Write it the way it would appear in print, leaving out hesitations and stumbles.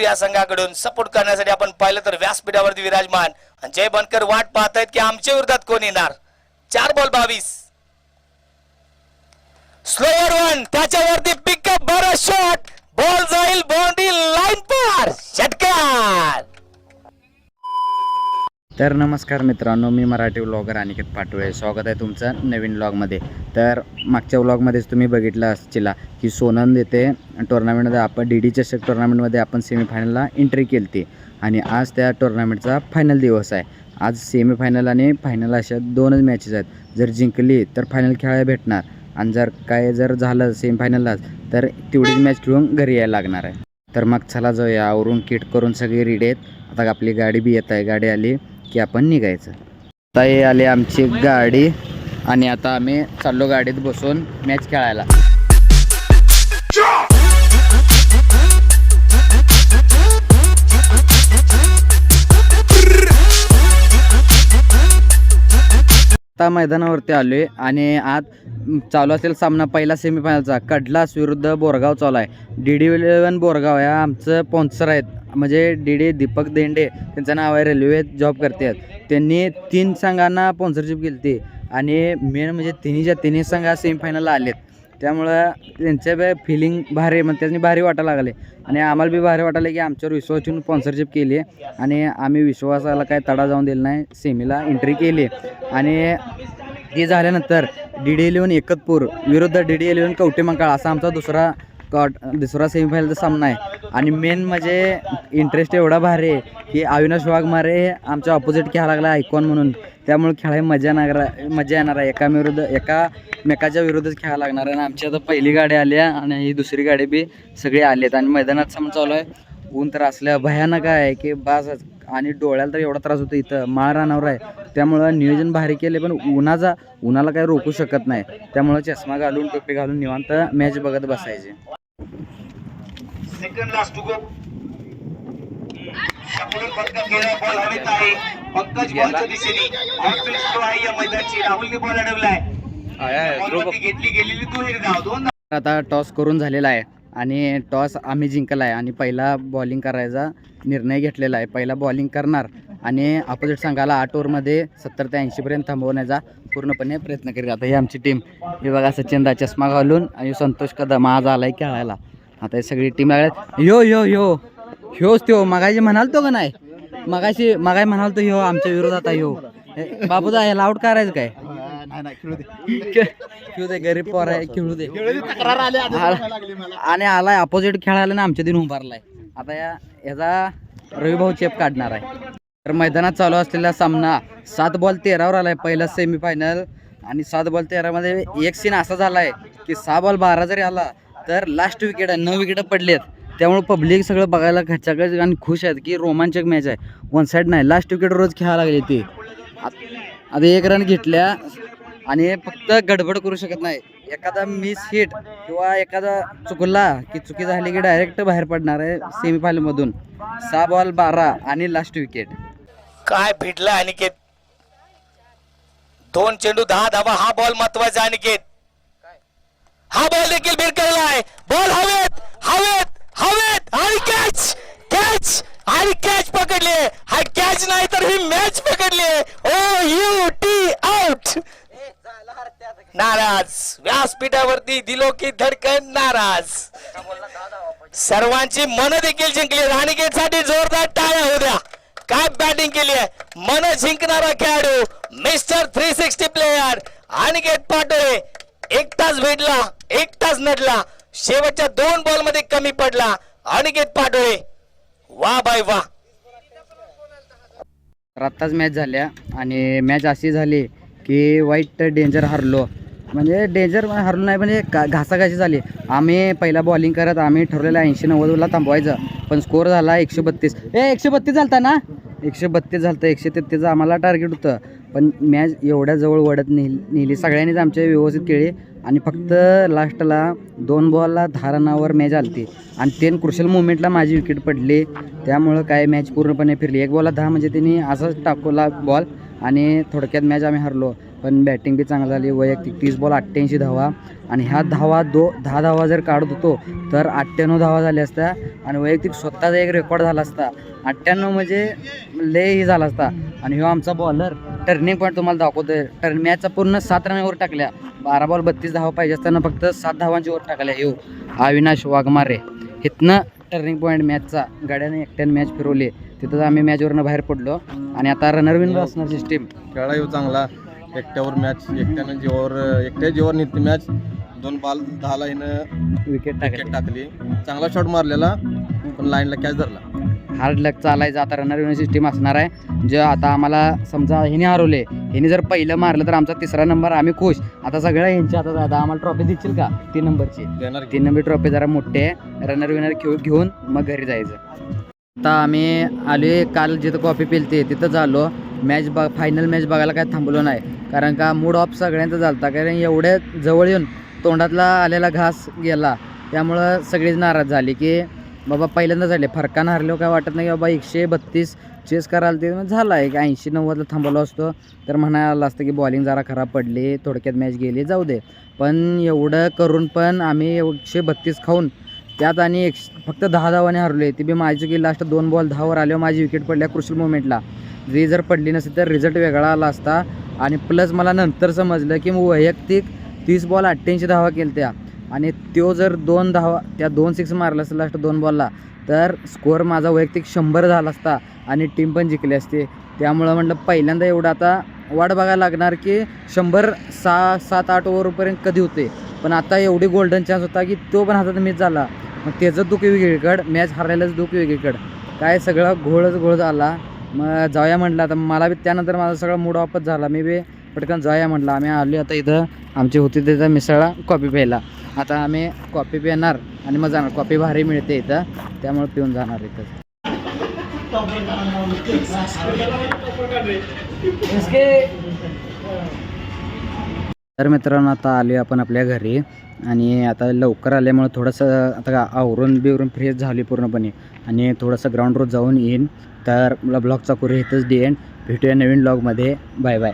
या संघाकडून सपोर्ट करण्यासाठी आपण पाहिलं तर व्यासपीठावरती विराजमान जय बनकर वाट पाहतायत की आमच्या विरोधात कोण येणार. 4 बॉल 22. स्लोअर वन त्याच्यावरती पिकअप बरं शॉट बॉल जाईल बाउंड्री लाईन पार षटकार. तर नमस्कार मित्रांनो, मी मराठी व्लॉगर अनिकेत पाटोळे. स्वागत आहे तुमचं नवीन व्लॉगमध्ये. तर मागच्या व्लॉगमध्येच तुम्ही बघितलं असचिला की सोनंद येथे टुर्नामेंटमध्ये आपण डी चषक टुर्नामेंटमध्ये आपण सेमीफायनलला एंट्री केली होती आणि आज त्या टुर्नामेंटचा फायनल दिवस आहे. आज सेमीफायनल आणि फायनल अशा 2च मॅचेस आहेत. जर जिंकली तर फायनल खेळायला भेटणार आणि जर झालं सेमीफायनललाच तर तेवढीच मॅच खेळून घरी यायला लागणार आहे. तर मग चला जाऊया, आवरून किट करून सगळी रेडी आहेत. आता आपली गाडी बी येत आहे. गाडी आली की आपण निघायचं. आता हे आली आमची गाडी आणि आता आम्ही चाललो गाडीत बसून मॅच खेळायला. आता मैदानावरती आलोय आणि आज चालू असेल सामना पहिला सेमीफायनलचा कडलास विरुद्ध बोरगाव चालू आहे. DD11 बोरगाव या आमचं स्पॉन्सर आहेत. म्हणजे DD दीपक देंडे त्यांचं नाव आहे, रेल्वे जॉब करतात. त्यांनी 3 संघांना स्पॉन्सरशिप केली होती आणि मेन म्हणजे तिन्ही संघ सेमीफायनलला आलेत. त्यामुळं त्यांच्या फिलिंग भारी म्हणजे त्यांनी भारी वाटायला लागले आणि आम्हाला बी भारी वाटायला की आमच्यावर विश्वास ठेवून स्पॉन्सरशिप केली आणि आम्ही विश्वासाला काय तडा जाऊन दिला नाही. सेमीला एंट्री केली आणि ती झाल्यानंतर DD11 एकतपूर विरुद्ध DD11 कवटेमंकाळ असा आमचा दुसरा सेमीफायनलचा सामना आहे. आणि मेन म्हणजे इंटरेस्ट एवढा भारी आहे की अविनाश वाघमारे आमच्या ऑपोजिट खेळायला लागला आयकॉन म्हणून. त्यामुळे खेळायला मजा येणार आहे. एकामेकाच्या विरुद्धच खेळायला लागणार आहे. आणि आमची आता पहिली गाडी आली आहे आणि ही दुसरी गाडी बी सगळी आली आहेत आणि मैदानात सामना चालू आहे. ऊन तर असल्या भयानक आहे की बास आणि डोळ्याला तर एवढा त्रास होतो. इथं माळ रानावर आहे त्यामुळं नियोजन भारी केले पण उन्हाला काही रोखू शकत नाही. त्यामुळं चष्मा घालून टोपी घालून निवांत मॅच बघत बसायचे. Second last to go. Ball हवेत आहे. पंकज बॉलच्या दिशेने ऑफिस स्लो आहे या मैदानाची. राहुलने बॉल अडवलाय. घेतली गेलेली दुहेरी धाव 2. आता टॉस करून झालेला आहे आणि टॉस आम्ही जिंकला आहे आणि पहिला बॉलिंग करायचा निर्णय घेतलेला आहे. पहिला बॉलिंग करणार आणि अपोजिट संघाला 8 ओव्हरमध्ये 70 ते 80 पर्यंत थांबवण्याचा पूर्णपणे प्रयत्न करेल. आता ही आमची टीम हे बघा, सचिनदा चष्मा घालून आणि संतोष कदम आज आलाय खेळायला. आता ही सगळी टीम ह्योच तो मगाशी म्हणाल तो का नाही, मगाशी म्हणाल तो ह्यो आमच्या विरोधात आहे. ह्यो बाबूदा याला आउट करायचं काय? खेळू दे, गरीब पोर आहे, खेळू दे. आणि आलाय अपोजिट खेळायला ना आमच्या दिन उभारलाय. आता याचा रविभाऊ चेप काढणार आहे. तर मैदानात चालू असलेला सामना 7 बॉल 13वर आलाय पहिला सेमीफायनल आणि 7 बॉल 13मध्ये एक सीन असा झालाय की 6 बॉल 12 जरी आला तर लास्ट विकेट आहे. 9 विकेट पडलेत. त्यामुळे पब्लिक सगळं बघायला खचाखच आणि खुश आहेत की रोमांचक मॅच आहे. 1 साईड नाही, लास्ट विकेट रोज खेळायला लागली ती. आता 1 रन घेतल्या आणि फक्त गडबड करू शकत नाही. एखादा मिस हिट किंवा एखादा चुकला की चुकी झाली की डायरेक्ट बाहेर पडणार आहे सेमीफायनलमधून. 6 बॉल 12 आणि लास्ट विकेट. काय भिडला अनिकेत. 2 चेंडू 10 धावा. हा बॉल महत्वाचा अनिकेत. हा बॉल देखील भिरकळलाय. बॉल हवेत आणि कॅच पकडले. हा कॅच नाही तर ही मॅच पकडली. आउट. नाराज व्यासपीठावरती दिलो की धडकन नाराज. सर्वांची मन देखील जिंकली. अनिकेत साठी जोरदार टाळ्या होऊ द्या. काय बॅटिंग केली आहे. मन जिंकणारा खेळाडू मिस्टर 360 प्लेयर अनिकेत पाटोळे. 1 तास भेटला, 1 तास नडला. शेवटच्या 2 बॉल मध्ये कमी पडला अनिकेत पाटोळे. वा बाय वा. आत्ताच मॅच झाल्या आणि मॅच अशी झाली की वाईट डेंजर हरलो. म्हणजे डेंजर हरलो नाही, म्हणजे घासाघाशी झाली. आम्ही पहिला बॉलिंग करत आम्ही ठरलेलं 80-90ला थांबवायचं पण स्कोअर झाला 132. 132 झालता ना, 132 झालं. 133 आम्हाला टार्गेट होतं पण मॅच एवढ्या जवळ वडत नेली. सगळ्यांनीच आमच्या व्यवस्थित केली आणि फक्त लास्टला 2 बॉलला 10 रनावर मॅच आलती आणि 10 क्रुशल मुवमेंटला माझी विकेट पडली. त्यामुळं काय मॅच पूर्णपणे फिरली. 1 बॉलला 10 म्हणजे त्यांनी असंच टाकला बॉल आणि थोडक्यात मॅच आम्ही हरलो. पण बॅटिंग बी चांगली झाली. वैयक्तिक 30 बॉल 88 धावा आणि ह्या धावा 10 धावा जर काढत होतो तर 98 धावा झाल्या असत्या आणि वैयक्तिक स्वतःचा एक रेकॉर्ड झाला असता. 98 म्हणजे लयही झाला असता. आणि ह्यो आमचा बॉलर टर्निंग पॉईंट तुम्हाला दाखवतोय. मॅचचा पूर्ण 7 रनांवर टाकल्या. 12 बॉल 32 धावा पाहिजे असताना फक्त 7 धावांची वर टाकल्या. ह्यो अविनाश वाघमारे. इथनं टर्निंग पॉईंट मॅचचा गाड्याने एकट्याने मॅच फिरवली. तिथंच आम्ही मॅचवरनं बाहेर पडलो आणि आता रनर विनर असणार सिस्टीम. खेळा येऊ चांगला. एकट्यावर मॅच एकट्या जीवावर निघते मॅच. 2 बॉल 10ला हिनं विकेट टाकली. चांगला शॉट मारलेला पण लाईनला कॅच धरला. हार्ड लक चालायचं. आता रनर विनर सिस्टीम असणार आहे. जे आता आम्हाला समजा ह्याने हरवले, ह्याने जर पहिलं मारलं तर आमचा 3रा नंबर आम्ही खुश. आता सगळ्या ह्यांच्या हातात आता आम्हाला ट्रॉफी देशील का 3 नंबरची? 3 नंबर ट्रॉफी जरा मोठे आहे. रनर विनर घेऊन मग घरी जायचं. आता आम्ही आले काल जिथं कॉफी पिलते तिथंच आलो. मॅच फायनल मॅच बघायला काय थांबलो नाही कारण का मूड ऑफ सगळ्यांचा झालता. कारण एवढ्या जवळ येऊन तोंडातला आलेला घास गेला त्यामुळं सगळीच नाराज झाली की बाबा पहिल्यांदा झाले. फरकानं हरलो काय वाटत नाही की बाबा 132 चेस करायला ते झाला. एक 80-90ला थांबवलो असतो तर म्हणायला आलं असतं की बॉलिंग जरा खराब पडली, थोडक्यात मॅच गेली, जाऊ दे. पण एवढं करून पण आम्ही 132 खाऊन त्यात आणि फक्त 10 धावाने हरले. ती बी माझी चुकी. लास्ट 2 बॉल 10वर आल्यावर माझी विकेट पडल्या क्रुशियल मोमेंटला. जी जर पडली नसती तर रिझल्ट वेगळा आला असता. आणि प्लस मला नंतर समजलं की वैयक्तिक 30 बॉल 88 धावा केल्या त्या आणि तो जर 2 धावा त्या 2 6 मारला असतं लास्ट 2 बॉलला तर स्कोअर माझा वैयक्तिक 100 झाला असता आणि टीम पण जिंकली असते. त्यामुळं म्हटलं पहिल्यांदा एवढं आता वाट बघायला लागणार की 100 7-8 ओव्हरपर्यंत कधी होते. पण आता एवढी गोल्डन चान्स होता की तो पण हातात मिस झाला. मग त्याचं दुःख वेगळीकडं, मॅच हरायलाच दुःख वेगळीकडं. काय सगळं घोळ झाला. मग जाऊया म्हटलं. आता मला बी त्यानंतर माझा सगळा मूड ऑफच झाला. मी बी पटकन जाऊया म्हटलं. आम्ही आलो आता इथं आमची होती तिथं मिसळा कॉफी प्यायला. आता आम्ही कॉफी पिणार आणि मग जाणार. कॉफी भारी मिळते इथं त्यामुळे पिऊन जाणार इथं. तर मित्रांनो आता आलो आपण आपल्या घरी आणि आता लवकर आल्यामुळे थोडंसं आता आवरून बिवरून फ्रेश झाली पूर्णपणे आणि थोडंसं ग्राउंड रोड जाऊन येईन. तर मला ब्लॉगचा करू इथंच एंड. भेटूया नवीन ब्लॉगमध्ये. Bye bye.